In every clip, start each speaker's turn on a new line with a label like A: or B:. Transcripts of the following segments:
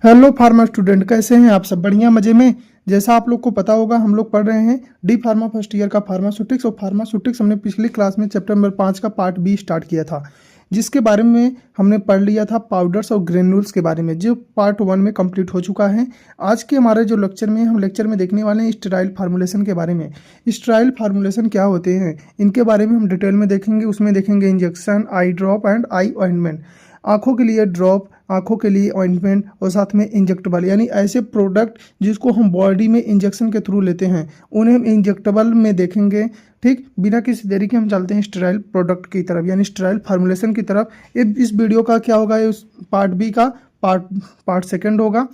A: Hello pharma student, कैसे हैं आप सब? बढ़िया, मजे में। जैसा आप लोग को पता होगा, हम लोग पढ़ रहे हैं डी फार्मा फर्स्ट ईयर का फार्मास्यूटिक्स। और फार्मास्यूटिक्स हमने पिछली क्लास में चैप्टर नंबर 5 का पार्ट बी स्टार्ट किया था, जिसके बारे में हमने पढ़ लिया था पाउडर्स और ग्रेन्यूल्स के बारे में, जो पार्ट 1 में कंप्लीट हो चुका है। आज के हमारे जो लेक्चर में हम लेक्चर में देखने वाले हैं स्टेराइल फार्मूलेशन के बारे में। स्टेराइल फार्मूलेशन क्या होते हैं, इनके बारे में हम डिटेल में देखेंगे। उसमें देखेंगे injection, I drop and I ointment. आँखों के लिए ड्रॉप, आँखों के लिए ऑइंटमेंट, और साथ में इंजेक्टेबल, यानी ऐसे प्रोडक्ट जिसको हम बॉडी में इंजेक्शन के थ्रू लेते हैं, उन्हें हम इंजेक्टेबल में देखेंगे। ठीक, बिना किसी देरी के हम चलते हैं स्टेराइल प्रोडक्ट की तरफ, यानी स्टेराइल फार्मूलेशन की तरफ। इस वीडियो का क्या होगा, उस पार्ट बी का पार्ट सेकंड होगा।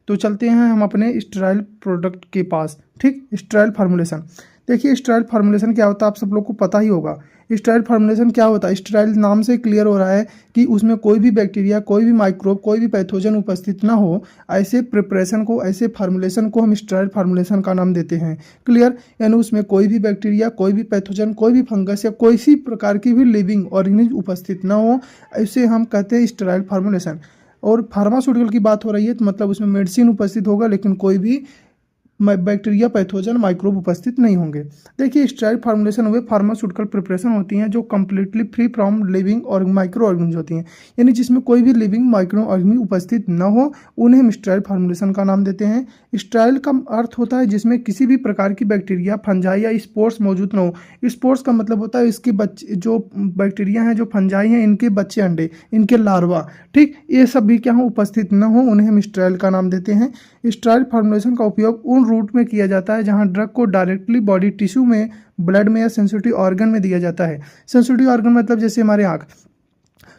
A: तो चलते हैं हम अपने स्टेराइल प्रोडक्ट के पास। ठीक, स्टेराइल फार्मूलेशन। देखिए, स्टेराइल फार्मूलेशन क्या होता है, आप सब लोग को पता ही होगा। स्टेराइल फार्मूलेशन क्या होता है, स्टेराइल नाम से क्लियर हो रहा है कि उसमें कोई भी बैक्टीरिया, कोई भी माइक्रोब, कोई भी पैथोजन उपस्थित ना हो। ऐसे प्रिपरेशन को, ऐसे फार्मूलेशन को हम स्टेराइल फार्मूलेशन का नाम देते हैं। क्लियर, यानी उसमें कोई भी बैक्टीरिया, कोई भी पैथोजन, कोई भी फंगस या कोई सी प्रकार की भी लिविंग ऑर्गेनिज्म उपस्थित ना हो, इसे हम कहते हैं स्टेराइल फार्मूलेशन। और फार्मास्यूटिकल की बात हो रही है तो मतलब उसमें मेडिसिन उपस्थित होगा, लेकिन कोई भी बैक्टीरिया, पैथोजन, माइक्रोब उपस्थित नहीं होंगे। देखिए, स्टेराइल फार्मूलेशन हुए फार्मास्यूटिकल प्रिपरेशन होती हैं जो कम्प्लीटली फ्री फ्रॉम लिविंग और माइक्रो ऑर्गेनिज्म होती हैं, यानी जिसमें कोई भी लिविंग माइक्रो ऑर्गेनिज्म उपस्थित न हो, उन्हें हम स्टेराइल फार्मूलेशन का नाम देते हैं। स्टेराइल का अर्थ होता है जिसमें किसी भी प्रकार की बैक्टीरिया, फंजाई या स्पोर्स मौजूद न हो। स्पोर्स का मतलब होता है इसके बच्चे, जो बैक्टीरिया हैं, जो फंजाई हैं, इनके बच्चे, अंडे, इनके लार्वा, ठीक, ये सब भी क्या हो, उपस्थित न हो, उन्हें हम स्टेराइल का नाम देते हैं। स्टेराइल फार्मूलेशन का उपयोग उन रूट में किया जाता है जहां ड्रग को डायरेक्टली बॉडी टिश्यू में, ब्लड में या सेंसिटिव ऑर्गन में दिया जाता है। सेंसिटिव ऑर्गन मतलब जैसे हमारे आँख।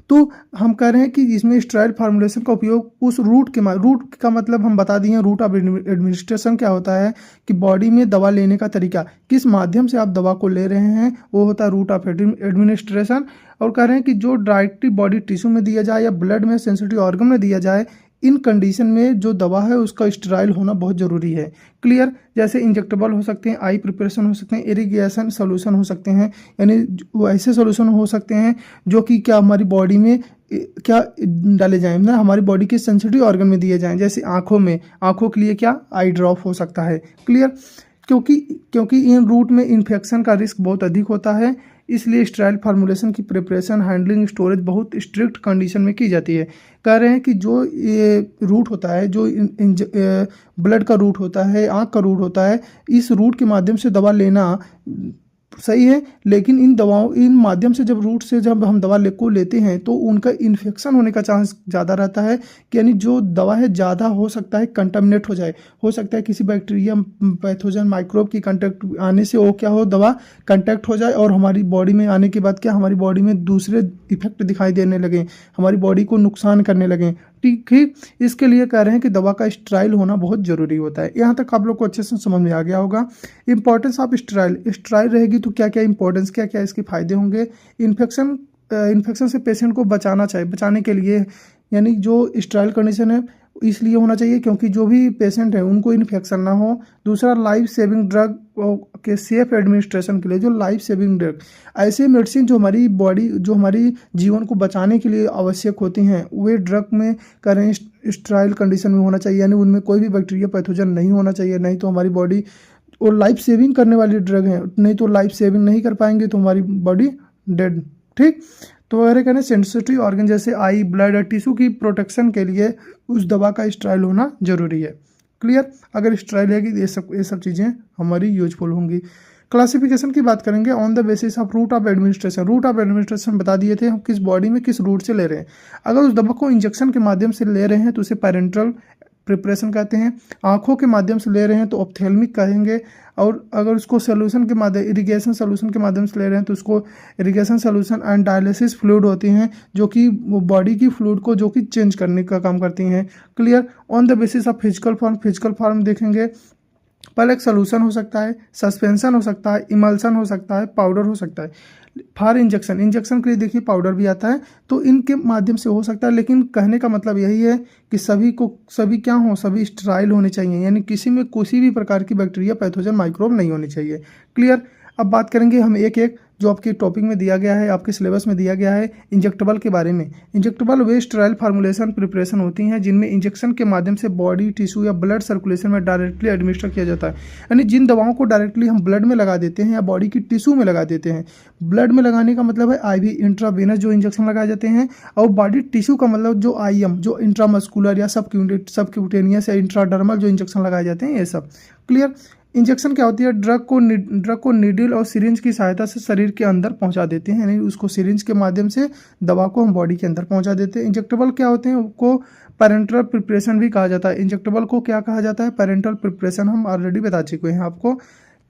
A: तो हम कह रहे हैं कि इसमें स्टेराइल फार्मूलेशन का उपयोग उस रूट का मतलब हम बता दिए। रूट ऑफ एडमिनिस्ट्रेशन क्या होता है कि बॉडी में दवा लेने का तरीका, किस माध्यम से आप दवा को ले रहे हैं, वो होता है रूट ऑफ एडमिनिस्ट्रेशन। और कह रहे हैं कि जो डायरेक्टली बॉडी टिश्यू में दिया जाए या ब्लड में, सेंसिटिव ऑर्गन में दिया जाए, इन कंडीशन में जो दवा है उसका स्टेराइल होना बहुत ज़रूरी है। क्लियर, जैसे इंजेक्टेबल हो सकते हैं, आई प्रिपरेशन हो सकते हैं, इरिगेशन सोल्यूशन हो सकते हैं, यानी ऐसे सोल्यूशन हो सकते हैं जो कि क्या हमारी बॉडी में क्या डाले जाएं ना, हमारी बॉडी के सेंसिटिव ऑर्गन में दिए जाएं। जैसे आँखों में, आँखों के लिए क्या, आई ड्रॉप हो सकता है। क्लियर, क्योंकि इन रूट में इन्फेक्शन का रिस्क बहुत अधिक होता है, इसलिए स्टेराइल फार्मूलेशन की प्रिपरेशन, हैंडलिंग, स्टोरेज बहुत स्ट्रिक्ट कंडीशन में की जाती है। कह रहे हैं कि जो ये रूट होता है, जो ब्लड का रूट होता है, आँख का रूट होता है, इस रूट के माध्यम से दवा लेना सही है, लेकिन इन माध्यम से जब हम दवा लेते हैं तो उनका इन्फेक्शन होने का चांस ज़्यादा रहता है, कि यानी जो दवा है ज़्यादा हो सकता है कंटामिनेट हो जाए, हो सकता है किसी बैक्टीरिया, पैथोजन, माइक्रोब की कांटेक्ट आने से वो क्या हो, दवा कांटेक्ट हो जाए और हमारी बॉडी में आने के बाद क्या, हमारी बॉडी में दूसरे इफेक्ट दिखाई देने लगे, हमारी बॉडी को नुकसान करने लगे। ठीक है, इसके लिए कह रहे हैं कि दवा का स्टेराइल होना बहुत ज़रूरी होता है। यहाँ तक आप लोग को अच्छे से समझ में आ गया होगा। इंपॉर्टेंस ऑफ स्टेराइल रहेगी तो क्या क्या इंपॉर्टेंस, क्या क्या इसके फायदे होंगे। इन्फेक्शन से पेशेंट को बचाने के लिए, यानी जो स्टेराइल कंडीशन है इसलिए होना चाहिए क्योंकि जो भी पेशेंट है उनको इन्फेक्शन ना हो। दूसरा, लाइफ सेविंग ड्रग के सेफ एडमिनिस्ट्रेशन के लिए, जो लाइफ सेविंग ड्रग, ऐसे मेडिसिन जो हमारी बॉडी, जो हमारी जीवन को बचाने के लिए आवश्यक होती हैं, वे ड्रग में करें स्टेराइल कंडीशन में होना चाहिए, यानी उनमें कोई भी बैक्टीरिया, पैथोजन नहीं होना चाहिए, नहीं तो हमारी बॉडी, और लाइफ सेविंग करने वाली ड्रग है, नहीं तो लाइफ सेविंग नहीं कर पाएंगे तो हमारी बॉडी डेड। ठीक, तो वगैरह कहने सेंसिटिव ऑर्गन जैसे आई, ब्लड और टिश्यू की प्रोटेक्शन के लिए उस दवा का स्टेराइल होना जरूरी है। क्लियर, अगर स्टेराइल है कि ये सब चीज़ें हमारी यूजफुल होंगी। क्लासिफिकेशन की बात करेंगे on the basis of route of administration. Route of administration बता दिए थे हम किस बॉडी में किस रूट से ले रहे हैं। अगर उस दवा को इंजेक्शन के माध्यम से ले रहे हैं तो उसे पैरेंट्रल प्रिपरेशन कहते हैं। आँखों के माध्यम से ले रहे हैं तो ऑप्थेल्मिक कहेंगे। और अगर उसको सोल्यूशन के माध्यम, इरिगेशन सोल्यूशन के माध्यम से ले रहे हैं तो उसको irrigation solution and dialysis fluid होती हैं, जो कि बॉडी की फ्लूइड को जो कि चेंज करने का काम करती हैं। Clear, on the basis of physical form देखेंगे। पहले एक सोल्यूशन हो सकता है, सस्पेंशन हो सकता है, इमल्सन हो सकता है, पाउडर हो सकता है। फॉर इंजेक्शन के लिए देखिए पाउडर भी आता है, तो इनके माध्यम से हो सकता है, लेकिन कहने का मतलब यही है कि सभी क्या हो, सभी स्टेराइल होने चाहिए, यानी किसी में किसी भी प्रकार की बैक्टीरिया, पैथोजन, माइक्रोब नहीं होनी चाहिए। क्लियर, अब बात करेंगे हम एक एक जो आपके टॉपिक में दिया गया है, आपके सिलेबस में दिया गया है इंजेक्टेबल के बारे में। इंजेक्टेबल वे स्टेराइल फार्मूलेशन प्रिपरेशन होती हैं जिनमें इंजेक्शन के माध्यम से बॉडी टिश्यू या ब्लड सर्कुलेशन में डायरेक्टली एडमिनिस्टर किया जाता है। यानी जिन दवाओं को डायरेक्टली हम ब्लड में लगा देते हैं या बॉडी की टिश्यू में लगा देते हैं। ब्लड में लगाने का मतलब है आईवी इंट्रावेनस जो इंजेक्शन लगाए जाते हैं, और बॉडी टिश्यू का मतलब जो आईएम जो इंट्रामस्कुलर या सबक्यूटेनियस या इंट्राडर्मल जो इंजेक्शन लगाए जाते हैं, ये सब क्लियर। इंजेक्शन क्या होती है? ड्रग को नीडल और सिरिंज की सहायता से शरीर के अंदर पहुंचा देते हैं, यानी उसको सिरिंज के माध्यम से दवा को हम बॉडी के अंदर पहुंचा देते हैं। इंजेक्टेबल क्या होते हैं? उनको पैरेंटल प्रिपरेशन भी कहा जाता है। इंजेक्टेबल को क्या कहा जाता है? पैरेंटल प्रिपरेशन हम ऑलरेडी बता चुके हैं आपको।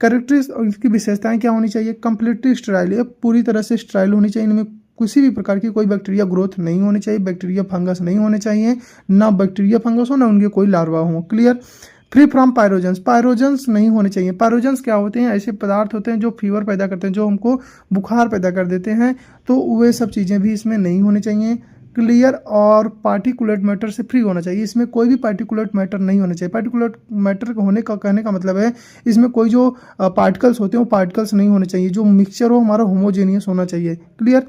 A: कैरेक्टरिस्टिक्स और इसकी विशेषताएं क्या होनी चाहिए? कंप्लीटली स्टेराइल, ये पूरी तरह से स्टेराइल होनी चाहिए। इनमें किसी भी प्रकार की कोई बैक्टीरिया ग्रोथ नहीं होनी चाहिए, बैक्टीरिया फंगस नहीं होने चाहिए, ना बैक्टीरिया फंगस हो ना उनके कोई लार्वा हो, clear. Free from pyrogens, pyrogens नहीं होने चाहिए। पायरोजेंस क्या होते हैं? ऐसे पदार्थ होते हैं जो फीवर पैदा करते हैं, जो हमको बुखार पैदा कर देते हैं, तो वे सब चीज़ें भी इसमें नहीं होनी चाहिए, क्लियर। और पार्टिकुलेट मैटर से फ्री होना चाहिए, इसमें कोई भी पार्टिकुलेट मैटर नहीं होना चाहिए। पार्टिकुलेट मैटर होने का कहने का मतलब है इसमें कोई जो पार्टिकल्स होते हैं वो पार्टिकल्स नहीं होने चाहिए, जो मिक्सचर हो हमारा होमोजेनियस होना चाहिए, क्लियर।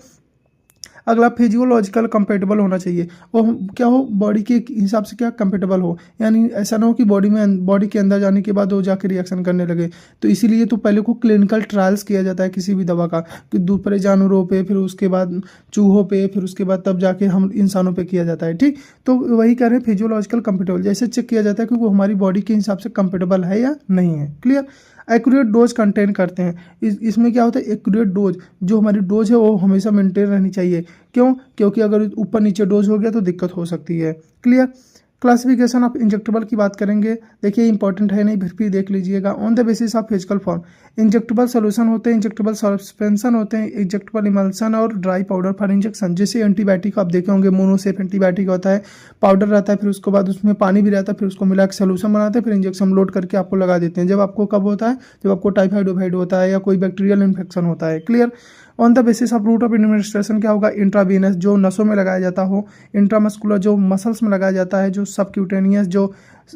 A: अगला फिजियोलॉजिकल कंपेटेबल होना चाहिए, वो क्या हो? बॉडी के हिसाब से क्या कंपेटेबल हो, यानी ऐसा ना हो कि बॉडी के अंदर जाने के बाद वो जाके रिएक्शन करने लगे। तो इसीलिए तो पहले को क्लिनिकल ट्रायल्स किया जाता है किसी भी दवा का, कि दूसरे जानवरों पे, फिर उसके बाद चूहों पे, फिर उसके बाद तब जाके हम इंसानों पे किया जाता है, ठीक। तो वही कह रहे हैं फिजियोलॉजिकल कंपेटेबल, जैसे चेक किया जाता है कि वो हमारी बॉडी के हिसाब से कंपेटेबल है या नहीं है, क्लियर। एक्यूरेट डोज कंटेन करते हैं, इसमें क्या होता है? एक्यूरेट डोज, जो हमारी डोज है वो हमेशा मेंटेन रहनी चाहिए। क्यों? क्योंकि अगर ऊपर नीचे डोज हो गया तो दिक्कत हो सकती है, क्लियर। क्लासिफिकेशन ऑफ इंजेक्टेबल की बात करेंगे, देखिए इंपॉर्टेंट है नहीं, फिर भी देख लीजिएगा। On the basis of physical form, injectable solution होते हैं, इंजेक्टेबल सस्पेंशन होते हैं, इंजेक्टेबल इमल्सन और ड्राई पाउडर फॉर इंजेक्शन। जैसे एंटीबायोटिक आप देखे होंगे, मोनोसेफ एंटीबायोटिक होता है, पाउडर रहता है, फिर उसके बाद उसमें पानी भी रहता है, फिर उसको मिला के सोल्यूशन बनाते हैं, फिर इंजेक्शन लोड करके आपको लगा देते हैं। जब आपको कब होता है? जब आपको टाइफाइड वाइफाइड होता है या कोई बैक्टीरियल इन्फेक्शन होता है, clear. On the basis of route of administration क्या होगा? इंट्रावीनस जो नसों में लगाया जाता हो, इंट्रामस्कुलर जो मसल्स में लगाया जाता है, जो सबक्यूटेनियस जो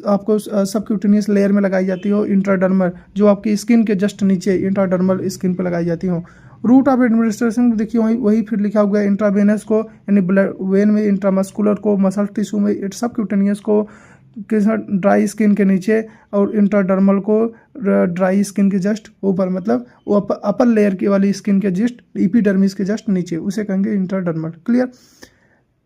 A: आपको सबक्यूटेनियस लेयर में लगाई जाती हो, इंट्राडर्मल जो आपकी स्किन के जस्ट नीचे इंट्राडर्मल स्किन पर लगाई जाती हो। रूट ऑफ एडमिनिस्ट्रेशन देखिए वही फिर लिखा हुआ है, इंट्रावेनस को यानी ब्लड वेन में, इंट्रामस्कुलर को मसल टिश्यू में, सबक्यूटेनियस को के साथ ड्राई स्किन के नीचे, और इंट्राडर्मल को ड्राई स्किन के जस्ट ऊपर, मतलब वो अपर लेयर की वाली स्किन के जस्ट एपिडर्मिस के जस्ट नीचे, उसे कहेंगे इंट्राडर्मल, क्लियर।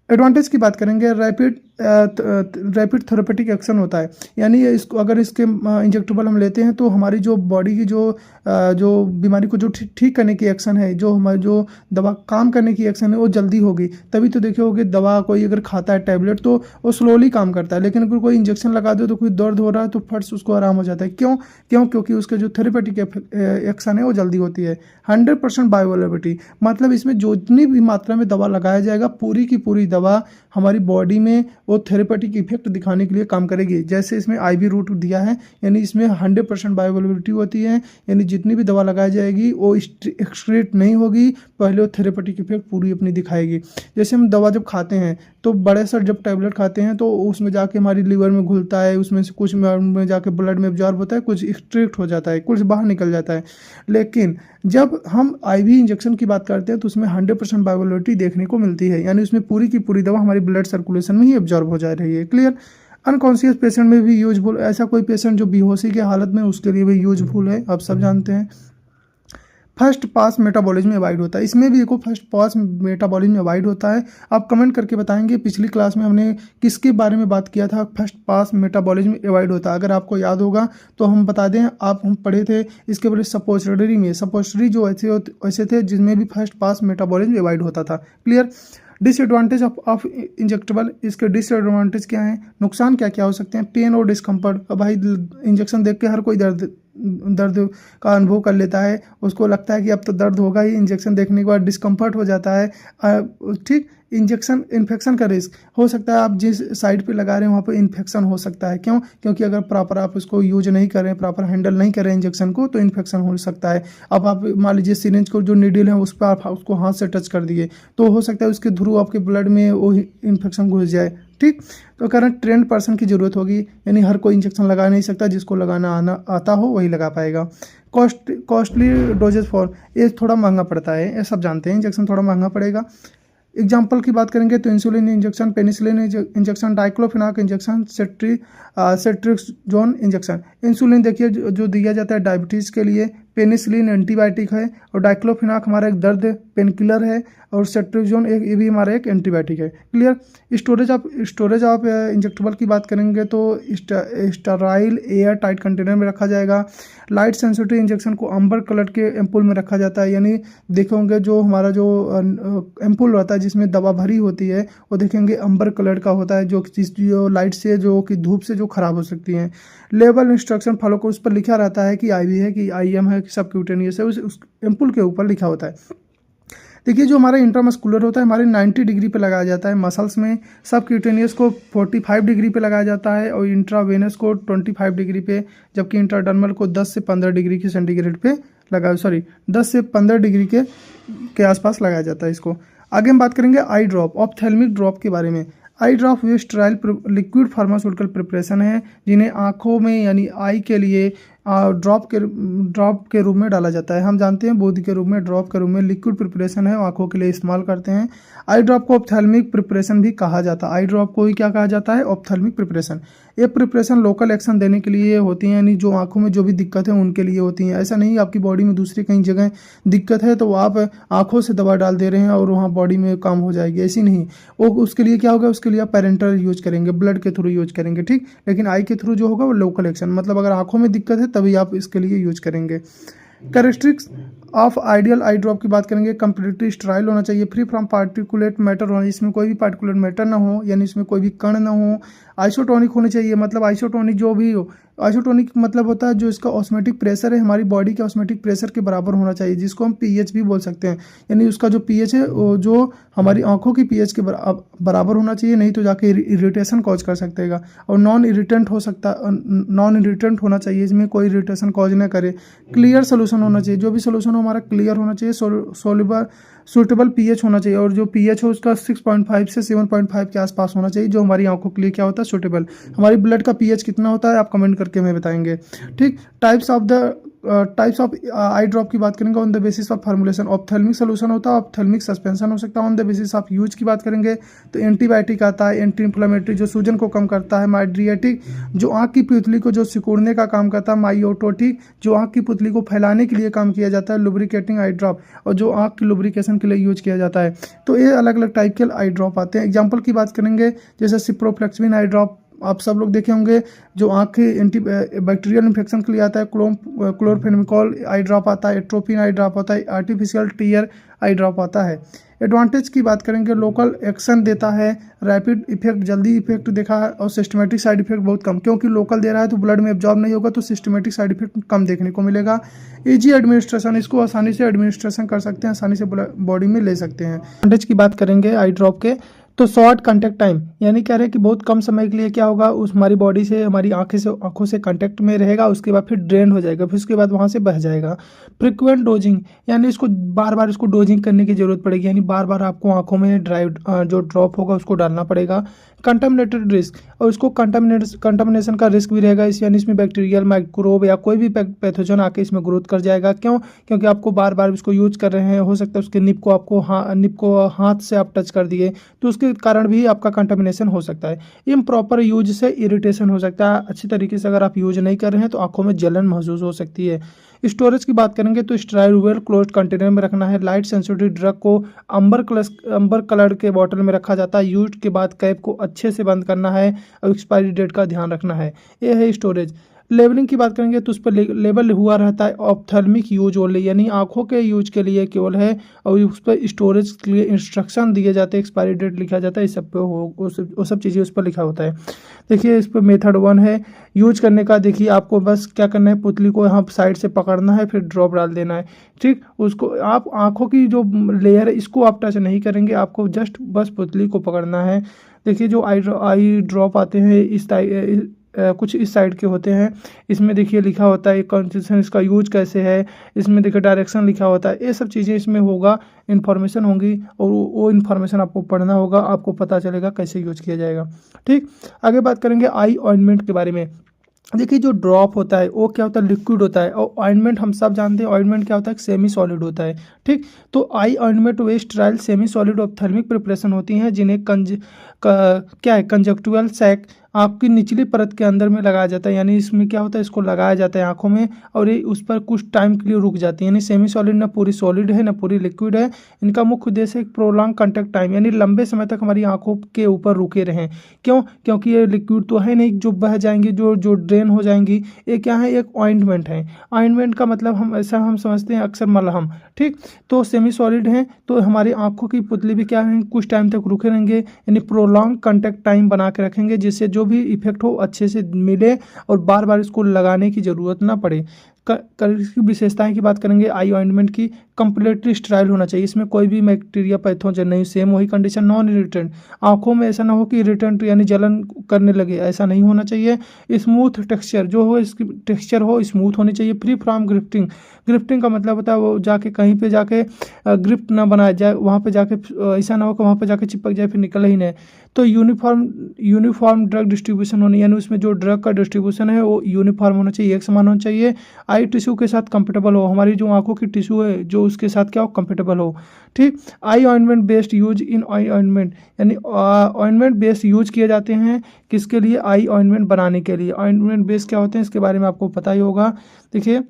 A: एडवांटेज की बात करेंगे, रैपिड थेरेपेटिक एक्शन होता है, यानी इसको अगर इसके इंजेक्टेबल हम लेते हैं तो हमारी जो बॉडी की जो बीमारी को जो ठीक करने की एक्शन है, जो हमारी जो दवा काम करने की एक्शन है वो जल्दी होगी। तभी तो देखे होगे दवा कोई अगर खाता है टैबलेट तो वो स्लोली काम करता है, लेकिन अगर कोई इंजेक्शन लगा दो तो कोई दर्द हो रहा है तो फट से उसको आराम हो जाता है। क्यों? क्योंकि उसका जो थेरेपेटिक एक्शन है वो जल्दी होती है। 100% बायोअवेलेबिलिटी, मतलब इसमें जितनी भी मात्रा में दवा लगाया जाएगा पूरी की पूरी दवा हमारी बॉडी में वो थेरेपेटिक इफेक्ट दिखाने के लिए काम करेगी। जैसे इसमें आईवी रूट दिया है, यानी इसमें 100% बायोअवेलेबिलिटी होती है, यानी जितनी भी दवा लगाई जाएगी वो एक्सक्रीट नहीं होगी, पहले वो थेरेपेटिक इफेक्ट पूरी अपनी दिखाएगी। जैसे हम दवा जब खाते हैं तो बड़े सर जब टैबलेट खाते हैं तो उसमें जाके हमारी लीवर में घुलता है, उसमें से कुछ में जाके ब्लड में एब्जॉर्ब होता है, कुछ एक्सट्रैक्ट हो जाता है, कुछ बाहर निकल जाता है। लेकिन जब हम आईवी इंजेक्शन की बात करते हैं तो उसमें 100% बायोअवेलेबिलिटी देखने को मिलती है, यानी उसमें पूरी की पूरी दवा हमारी ब्लड सर्कुलेशन में ही एब्जॉर्ब हो जा रही है, क्लियर। अनकॉन्शियस पेशेंट में भी यूजफुल, ऐसा कोई पेशेंट जो बेहोशी की हालत में, उसके लिए भी यूजफुल है, आप सब जानते हैं। फर्स्ट पास मेटाबॉलिज्म अवॉइड होता है, इसमें भी देखो फर्स्ट पास मेटाबॉलिज्म अवॉइड होता है। आप कमेंट करके बताएंगे पिछली क्लास में हमने किसके बारे में बात किया था, फर्स्ट पास मेटाबॉलिज्म अवॉइड होता है। अगर आपको याद होगा तो हम बता दें, हम पढ़े थे इसके बारे सपोजिटरी में, सपोजिटरी जो ऐसे थे जिनमें भी फर्स्ट पास मेटाबॉलिज्म अवॉइड होता था, क्लियर। डिसएडवांटेज ऑफ इंजेक्टेबल, इसके डिसएडवांटेज क्या हैं, नुकसान क्या क्या हो सकते हैं। पेन और डिस्कम्फर्ट, अब भाई इंजेक्शन देख के हर कोई दर्द का अनुभव कर लेता है, उसको लगता है कि अब तो दर्द होगा ही, इंजेक्शन देखने के बाद डिस्कम्फर्ट हो जाता है, ठीक। इंजेक्शन इन्फेक्शन का रिस्क हो सकता है, आप जिस साइड पे लगा रहे हैं वहाँ पे इन्फेक्शन हो सकता है। क्यों? क्योंकि अगर प्रॉपर आप उसको यूज नहीं करें, प्रॉपर हैंडल नहीं करें इंजेक्शन को, तो इन्फेक्शन हो सकता है। अब आप मान लीजिए सिरिंज को जो नीडल है उस पर आप उसको हाथ से टच कर दिए तो हो सकता है उसके थ्रू आपके ब्लड में वो इन्फेक्शन घुस जाए, ठीक। तो कारण ट्रेंड पर्सन की ज़रूरत होगी, यानी हर कोई इंजेक्शन लगा नहीं सकता, जिसको लगाना आता हो वही लगा पाएगा। कॉस्टली डोजेज फॉर, ये थोड़ा महंगा पड़ता है, ये सब जानते हैं, इंजेक्शन थोड़ा महंगा पड़ेगा। एग्जाम्पल की बात करेंगे तो insulin injection, penicillin injection, diclofenac injection, ceftriaxone injection. Insulin देखिए जो दिया जाता है डायबिटीज़ के लिए, पेनिसिलिन एंटीबायोटिक है, और डाइक्लोफिनाक हमारा एक दर्द पेन किलर है, और सेट्रिक्सोन एक ये भी हमारा एक एंटीबायोटिक है। क्लियर। स्टोरेज ऑफ इंजेक्टेबल की बात करेंगे तो स्टराइल एयर टाइट कंटेनर में रखा जाएगा। लाइट सेंसिटिव इंजेक्शन को अंबर कलर के एम्पुल में रखा जाता है, यानी देखेंगे जो हमारा जो एम्पुल रहता है जिसमें दवा भरी होती है वो देखेंगे अंबर कलर का होता है, जो लाइट से जो कि धूप से जो खराब हो सकती हैं। लेबल इंस्ट्रक्शन फॉलो को उस पर लिखा रहता है कि IV है कि IM है कि सबक्यूटेनियस है, उस एम्पुल के ऊपर लिखा होता है। देखिए जो हमारा इंट्रामस्कुलर होता है हमारे 90 डिग्री पे लगाया जाता है मसल्स में, सब क्यूटेनियस को 45 डिग्री पे लगाया जाता है, और इंट्रावेनस को 25 डिग्री पे, जबकि इंट्राडर्मल को 10 से 15 डिग्री की सेंटीग्रेड पे 10 से 15 डिग्री के आसपास लगाया जाता है इसको। आगे हम बात करेंगे आई ड्रॉप, ऑप्थेल्मिक ड्रॉप के बारे में। आई ड्रॉप वे स्टेराइल लिक्विड फार्मास्यूटिकल प्रिपरेशन है जिन्हें आँखों में यानी आई के लिए ड्रॉप के रूप में डाला जाता है। हम जानते हैं बूंद के रूप में, ड्रॉप के रूप में लिक्विड प्रिपरेशन है, आँखों के लिए इस्तेमाल करते हैं। आई ड्रॉप को ऑप्थेल्मिक प्रिपरेशन भी कहा जाता है। आई ड्रॉप को ही क्या कहा जाता है? Ophthalmic preparation. ये प्रिपरेशन लोकल एक्शन देने के लिए होती हैं, यानी जो आँखों में जो भी दिक्कत है उनके लिए होती हैं। ऐसा नहीं आपकी बॉडी में दूसरी कहीं जगह दिक्कत है तो आप आँखों से दवा डाल दे रहे हैं और वहाँ बॉडी में काम हो जाएगी, ऐसी नहीं। वो उसके लिए क्या होगा, उसके लिए आप पेरेंटल यूज करेंगे, ब्लड के थ्रू यूज करेंगे, ठीक। लेकिन आई के थ्रू जो होगा वो लोकल एक्शन, मतलब अगर आँखों में दिक्कत है तभी आप इसके लिए यूज करेंगे। Characteristics of ideal I drop की बात करेंगे। कंप्लीटली स्टेराइल होना चाहिए, फ्री फ्रॉम पार्टिकुलेट मैटर होना, इसमें कोई भी पार्टिकुलेट मैटर ना हो, यानी इसमें कोई भी कण ना हो। आइसोटोनिक होनी चाहिए, मतलब आइसोटोनिक जो भी हो, आइसोटोनिक मतलब होता है जो इसका ऑस्मेटिक प्रेशर है हमारी बॉडी के ऑस्मेटिक प्रेशर के बराबर होना चाहिए, जिसको हम pH भी बोल सकते हैं। यानी उसका जो pH है वो जो हमारी आंखों की pH के बराबर होना चाहिए, नहीं तो जाके इरिटेशन कॉज कर सकतेगा। और नॉन इरिटेंट होना चाहिए, इसमें कोई इरिटेशन कॉज ना करे। क्लियर सोल्यूशन होना चाहिए, जो भी सोल्यूशन हो हमारा क्लियर होना चाहिए, सोल्यूबल सूटेबल pH होना चाहिए, और जो pH हो उसका 6.5 से 7.5 के आसपास होना चाहिए, जो हमारी आंखों के लिए क्या होता है, सूटेबल। हमारी ब्लड का pH कितना होता है आप कमेंट करके हमें बताएंगे, ठीक। टाइप्स ऑफ आई ड्रॉप की बात करेंगे on the basis of formulation. Ophthalmic solution होता है, ऑप्थेल्मिक सस्पेंशन हो सकता है। On the basis of use की बात करेंगे तो एंटीबायोटिक आता है, एंटी इन्फ्लेमेटरी जो सूजन को कम करता है, माइड्रिएटिक जो आँख की पुतली को जो सिकुड़ने का काम करता है, माइओटोटिक जो आँख की पुतली को फैलाने के लिए काम किया जाता है, लुब्रिकेटिंग आई ड्रॉप और जो आँख की लुब्रिकेशन के लिए यूज किया जाता है। तो ये अलग अलग टाइप के आई ड्रॉप आते हैं। एग्जाम्पल की बात करेंगे जैसे सिप्रोफ्लेक्सिन आई ड्रॉप आप सब लोग देखे होंगे, जो आँख के एंटी बैक्टीरियल इन्फेक्शन के लिए आता है। क्लोरफेनिकोल आई ड्रॉप आता है, एट्रोपिन आई ड्रॉप आता है, आर्टिफिशियल टीयर आई ड्रॉप आता है। एडवांटेज की बात करेंगे, लोकल एक्शन देता है, रैपिड इफेक्ट जल्दी इफेक्ट देखा है, और सिस्टमेटिक साइड इफेक्ट बहुत कम, क्योंकि लोकल दे रहा है तो ब्लड में एब्जॉर्ब नहीं होगा तो सिस्टमेटिक साइड इफेक्ट कम देखने को मिलेगा। इजी एडमिनिस्ट्रेशन, इसको आसानी से एडमिनिस्ट्रेशन कर सकते हैं, आसानी से बॉडी में ले सकते हैं। एडवांटेज की बात करेंगे आई ड्रॉप के तो शॉर्ट कांटेक्ट टाइम, यानी कह रहे हैं कि बहुत कम समय के लिए क्या होगा, उस हमारी बॉडी से हमारी आंखों से कांटेक्ट में रहेगा, उसके बाद फिर ड्रेन हो जाएगा, फिर उसके बाद वहाँ से बह जाएगा। फ्रिक्वेंट डोजिंग, यानी इसको बार बार इसको डोजिंग करने की जरूरत पड़ेगी, यानी बार बार आपको आंखों में जो ड्रॉप होगा उसको डालना पड़ेगा। कंटामिनेटेड रिस्क, और इसको कंटामिनेशन का रिस्क भी रहेगा, यानी इसमें बैक्टीरियल माइक्रोब या कोई भी पैथोजन आके इसमें ग्रोथ कर जाएगा। क्यों? क्योंकि आपको बार बार इसको यूज कर रहे हैं, हो सकता है उसके निप को हाथ से आप टच कर दिए तो उसके कारण भी आपका कंटामिनेशन हो सकता है। इम्प्रॉपर यूज से इरिटेशन हो सकता है, अच्छी तरीके से अगर आप यूज नहीं कर रहे हैं तो आंखों में जलन महसूस हो सकती है। स्टोरेज की बात करेंगे तो स्टेराइल वेल क्लोज्ड कंटेनर में रखना है। लाइट सेंसिटिव ड्रग को अंबर कलर के बॉटल में रखा जाता है। यूज के बाद कैप को अच्छे से बंद करना है और एक्सपायरी डेट का ध्यान रखना है। ये है स्टोरेज। लेबलिंग की बात करेंगे तो उस पर लेबल हुआ रहता है ऑप्थेल्मिक यूज ओनली, यानी आंखों के यूज के लिए केवल है, और उस पर स्टोरेज के लिए इंस्ट्रक्शन दिए जाते हैं, एक्सपायरी डेट लिखा जाता है, इस सब पे वो सब चीज़ें उस पर लिखा होता है। देखिए इस पर मेथड 1 है यूज करने का। देखिए आपको बस क्या करना है, पुतली को यहाँ साइड से पकड़ना है, फिर ड्रॉप डाल देना है, ठीक। उसको आप आँखों की जो लेयर है इसको आप टच नहीं करेंगे, आपको जस्ट बस पुतली को पकड़ना है। देखिए जो आई ड्रॉप आते हैं कुछ इस साइड के होते हैं, इसमें देखिए लिखा होता है कंसिस्टेंस, इसका यूज कैसे है, इसमें देखिए डायरेक्शन लिखा होता है, ये सब चीज़ें इसमें होगा, इन्फॉर्मेशन होंगी, और वो इन्फॉर्मेशन आपको पढ़ना होगा, आपको पता चलेगा कैसे यूज किया जाएगा, ठीक। आगे बात करेंगे आई ऑइंटमेंट के बारे में। देखिए जो ड्रॉप होता है वो क्या होता है, लिक्विड होता है, और ऑइंटमेंट हम सब जानते हैं ऑइंटमेंट क्या होता है, सेमी सॉलिड होता है। ठीक, तो आई ऑइंटमेंट वे sterile semi solid ophthalmic preparation होती हैं जिन्हें क्या है, कंजक्टिवल सैक आपकी निचली परत के अंदर में लगाया जाता है, यानी इसमें क्या होता है, इसको लगाया जाता है आंखों में, और ये उस पर कुछ टाइम के लिए रुक जाती है। यानी सेमी सॉलिड ना पूरी सॉलिड है ना पूरी लिक्विड है। इनका मुख्य उद्देश्य एक प्रोलॉन्ग कंटेक्ट टाइम, यानी लंबे समय तक हमारी आंखों के ऊपर रुके रहें। क्यों? क्योंकि ये लिक्विड तो है नहीं जो बह जाएंगी, जो जो ड्रेन हो जाएंगी। ये क्या है, एक ऑइंटमेंट है। ऑइंटमेंट का मतलब हम समझते हैं अक्सर मलहम। ठीक, तो सेमी सॉलिड हैं तो हमारी आंखों की पुतली भी क्या है, कुछ टाइम तक रुके रहेंगे, यानी प्रोलॉन्ग कंटेक्ट टाइम बना के रखेंगे, जिससे जो भी इफेक्ट हो अच्छे से मिले और बार बार इसको लगाने की ज़रूरत ना पड़े। इसकी विशेषताएं की बात करेंगे आई ऑइंटमेंट की, कंप्लीटली स्टेराइल होना चाहिए, इसमें कोई भी बैक्टीरिया पैथोजन नहीं। सेम वही कंडीशन, नॉन इरिटेंट, आंखों में ऐसा ना हो कि इरिटेंट यानी जलन करने लगे, ऐसा नहीं होना चाहिए। स्मूथ टेक्सचर जो हो, इसकी टेक्सचर हो स्मूथ होनी चाहिए। फ्री फ्रॉम ग्रिफ्टिंग, ग्रिफ्टिंग का मतलब होता है वो जाके कहीं पे जाके ग्रिफ्ट ना बनाया जाए, वहाँ पे जाके ऐसा ना हो कि वहाँ पे जाके चिपक जाए फिर निकल ही नहीं। तो यूनिफॉर्म ड्रग डिस्ट्रीब्यूशन होनी, यानी उसमें जो ड्रग का डिस्ट्रीब्यूशन है वो यूनिफॉर्म होना चाहिए, एक समान होना चाहिए। आई टिश्यू के साथ कंफर्टेबल हो, हमारी जो आंखों की टिश्यू है जो उसके साथ क्या हो, कंफर्टेबल हो। ठीक, आई ointment based use in I ointment, यानी ऑइंटमेंट बेस्ड यूज किए जाते हैं किसके लिए, आई ऑइंटमेंट बनाने के लिए। ऑइंटमेंट बेस्ड क्या होते हैं इसके बारे में आपको पता ही होगा। देखिए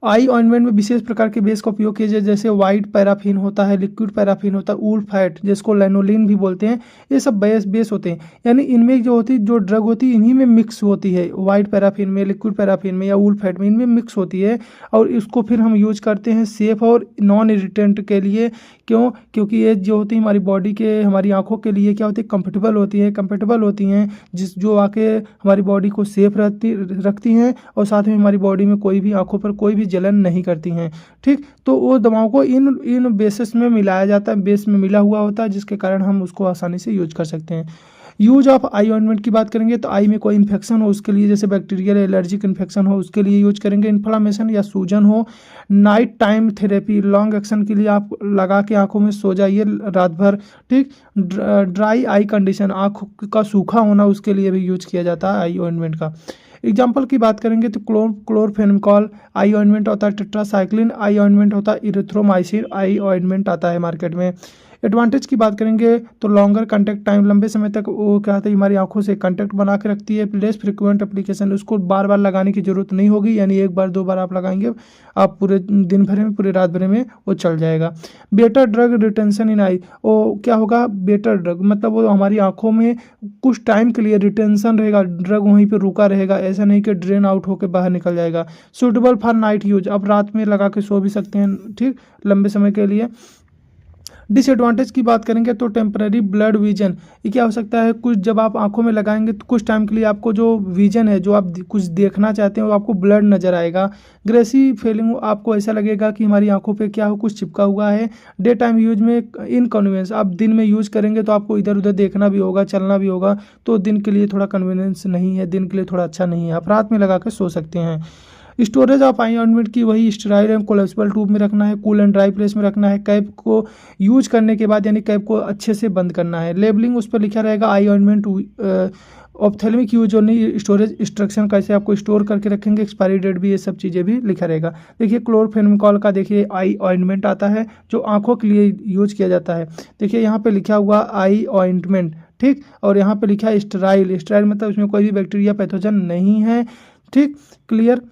A: आई ऑइंटमेंट में विशेष प्रकार के बेस का उपयोग किया जाए, जैसे वाइट पैराफिन होता है, लिक्विड पैराफिन होता है, वूल फैट जिसको लैनोलिन भी बोलते हैं, ये सब बेस होते हैं। यानी इनमें जो ड्रग होती है इन्हीं में मिक्स होती है, वाइट पैराफिन में, लिक्विड पैराफिन में या वूल फैट में, इनमें मिक्स होती है। और इसको फिर हम यूज करते हैं सेफ और नॉन इरिटेंट के लिए। क्यों? क्योंकि ये जो होती है हमारी बॉडी के, हमारी आंखों के लिए क्या होती है, कंफर्टेबल होती हैं, जो आके हमारी बॉडी को सेफ रखती हैं, और साथ में हमारी बॉडी में कोई भी, आंखों पर कोई भी जलन नहीं करती हैं। ठीक, तो वो दवाओं को इन बेसिस में मिलाया जाता है, बेस में मिला हुआ होता है, जिसके कारण हम उसको आसानी से यूज कर सकते हैं। यूज ऑफ आई ऑइंटमेंट की बात करेंगे तो आई में कोई इन्फेक्शन हो उसके लिए, जैसे बैक्टीरियल एलर्जिक इन्फेक्शन हो उसके लिए यूज करेंगे। इन्फ्लामेशन या सूजन हो, night time therapy, long action के लिए आप लगा के आंखों में सो जाइए रात भर। ठीक, ड्राई आई कंडीशन, आँख का सूखा होना, उसके लिए भी यूज किया जाता है आई ऑइंटमेंट का। एग्जाम्पल की बात करेंगे तो क्लोरफेनिकॉल आई ऑइंटमेंट होता है, टेट्रासाइक्लिन आई ऑइंटमेंट होता है, इरिथ्रोमाइसिन आई ऑइंटमेंट आता है मार्केट में। एडवांटेज की बात करेंगे तो लॉन्गर कंटेक्ट टाइम, लंबे समय तक वो क्या होता है हमारी आंखों से कंटेक्ट बना के रखती है। लेस फ्रिक्वेंट एप्लीकेशन, उसको बार बार लगाने की जरूरत नहीं होगी, यानी एक बार दो बार आप लगाएंगे, आप पूरे दिन भर में, पूरे रात भर में वो चल जाएगा। बेटर ड्रग रिटेंशन इन आई, वो क्या होगा, बेटर ड्रग मतलब वो हमारी आंखों में कुछ टाइम के लिए रिटेंशन रहेगा, ड्रग वहीं पे रुका रहेगा, ऐसा नहीं कि ड्रेन आउट होकर बाहर निकल जाएगा। सूटेबल फॉर नाइट यूज, आप रात में लगा के सो भी सकते हैं, ठीक, लंबे समय के लिए। डिसएडवांटेज की बात करेंगे तो टेम्पररी ब्लड विजन, ये क्या हो सकता है, कुछ जब आप आंखों में लगाएंगे तो कुछ टाइम के लिए आपको जो विजन है, जो आप कुछ देखना चाहते हैं वो आपको ब्लड नजर आएगा। ग्रेसी फीलिंग, आपको ऐसा लगेगा कि हमारी आंखों पे क्या हो, कुछ चिपका हुआ है। डे टाइम यूज में इनकन्वीनियंस, आप दिन में यूज करेंगे तो आपको इधर उधर देखना भी होगा, चलना भी होगा, तो दिन के लिए थोड़ा कन्वीनियंस नहीं है, दिन के लिए थोड़ा अच्छा नहीं है, आप रात में लगा के सो सकते हैं। स्टोरेज ऑफ आई ऑइंटमेंट की वही स्टेराइल एंड कोलेप्सिबल ट्यूब में रखना है, कूल एंड ड्राई प्लेस में रखना है। कैप को यूज करने के बाद यानी कैप को अच्छे से बंद करना है। लेबलिंग उस पर लिखा रहेगा आई ointment ophthalmic use only, storage instruction कैसे आपको स्टोर करके रखेंगे, एक्सपायरी डेट भी, ये सब चीज़ें भी लिखा रहेगा। देखिए क्लोरफेनिकॉल का देखिए आई ऑइंटमेंट आता है जो आंखों के लिए यूज किया जाता है। देखिए यहाँ पे लिखा हुआ आई ऑइंटमेंट, ठीक, और यहाँ पे लिखा है स्टेराइल, स्टेराइल मतलब उसमें कोई भी बैक्टीरिया पैथोजन नहीं है। ठीक, क्लियर।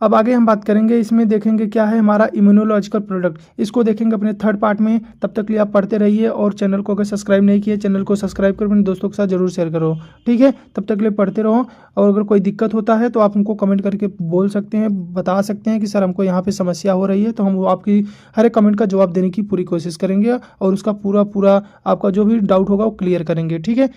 A: अब आगे हम बात करेंगे, इसमें देखेंगे क्या है हमारा इम्यूनोलॉजिकल प्रोडक्ट, इसको देखेंगे अपने थर्ड पार्ट में। तब तक लिए आप पढ़ते रहिए, और चैनल को अगर सब्सक्राइब नहीं किए, चैनल को सब्सक्राइब कर अपने दोस्तों के साथ जरूर शेयर करो, ठीक है। तब तक लिए पढ़ते रहो, और अगर कोई दिक्कत होता है तो आप हमको कमेंट करके बोल सकते हैं, बता सकते हैं कि सर हमको यहाँ पर समस्या हो रही है, तो हम आपकी हर एक कमेंट का जवाब देने की पूरी कोशिश करेंगे, और उसका पूरा आपका जो भी डाउट होगा वो क्लियर करेंगे, ठीक है।